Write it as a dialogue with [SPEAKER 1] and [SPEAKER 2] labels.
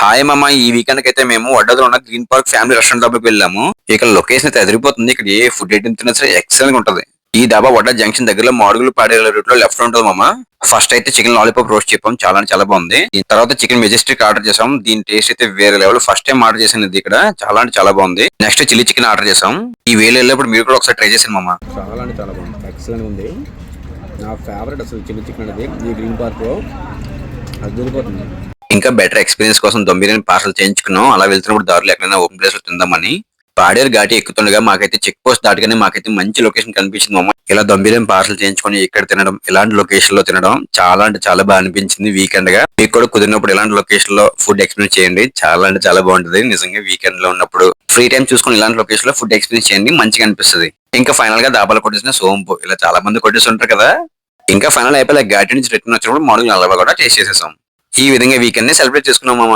[SPEAKER 1] Hi మామ, ఈ weekend అయితే మేము వడ్డదలో ఉన్న గ్రీన్ పార్క్ ఫ్యామిలీ రెస్టారెంట్ డాబాకి వెళ్ళాము. ఇక్కడ లొకేషన్ అయితే అదిరిపోతుంది. ఇక్కడ ఏ ఫుడ్ ఐటమ్ తిన్నా సరే ఎక్సలెంట్ ఉంటది. ఈ డాబా వడ్డ జంక్షన్ దగ్గరలో మాడుగులు పాడే రూట్ లో లెఫ్ట్ ఉంటుంది మామ. ఫస్ట్ అయితే చికెన్ లాలీపాప్ రోస్ట్ చెప్పాం, చాలా అంటే చాలా బాగుంది. దీని తర్వాత చికెన్ మెజెస్టిక్ ఆర్డర్ చేసాం. దీని టేస్ట్ అయితే వేరే లెవెల్. ఫస్ట్ టైం ఆర్డర్ చేసాను ఇది ఇక్కడ, చాలా అంటే చాలా బాగుంది. నెక్స్ట్ చిల్లీ చికెన్ ఆర్డర్ చేసాం. ఈ వేలు వెళ్ళినప్పుడు మీరు కూడా ఒకసారి ట్రై చేసాను మామ.
[SPEAKER 2] చాలా అంటే చాలా బాగుంది, ఎక్సలెంట్ ఉంది. నా ఫేవరెట్ అసలు చిల్లీ చికెన్ అనేది ఈ గ్రీన్ పార్క్ లో అదిరిపోతుంది.
[SPEAKER 1] ఇంకా బెటర్ ఎక్స్పీరియన్స్ కోసం దమ్ బిర్యానీ పార్సల్ చేయించుకున్నాం. అలా వెళ్తున్నప్పుడు దారిలో ఎక్కడైనా ఓపెన్ ప్లేస్ లో తిందామని. పాడేరు ఘాటి ఎక్కుతుండగా మాకైతే చెక్ పోస్ట్ దాటగానే మాకైతే మంచి లొకేషన్ కనిపించింది మామ. ఇలా దమ్ బిర్యానీ పార్సల్ చేయించుకొని ఇక్కడ తినడం, ఇలాంటి లొకేషన్ లో తినడం చాలా అంటే చాలా బాగా అనిపించింది. వీకెండ్ గా మీకు కూడా కుదిరినప్పుడు ఇలాంటి లొకేషన్ లో ఫుడ్ ఎక్స్పీరియన్స్ చేయండి. చాలా అంటే చాలా బాగుంటది. నిజంగా వీకెండ్ లో ఉన్నప్పుడు ఫ్రీ టైం చూసుకొని ఇలాంటి లొకేషన్ లో ఫుడ్ ఎక్స్పీరియన్స్ చేయండి, మంచిగా అనిపిస్తుంది. ఇంకా ఫైనల్ గా దాబాలు కొట్టేసిన సోంపు, ఇలా చాలా మంది కొట్టేస్తుంటారు కదా. ఇంకా ఫైనల్ అయిపోయి ఘాటి నుంచి రిటర్న్ వచ్చినప్పుడు మార్నింగ్ అలవా కూడా టేస్ట్ చేసేసాం. ఈ విధంగా వీకెండ్ ని సెలబ్రేట్ చేసుకున్నాం మామ.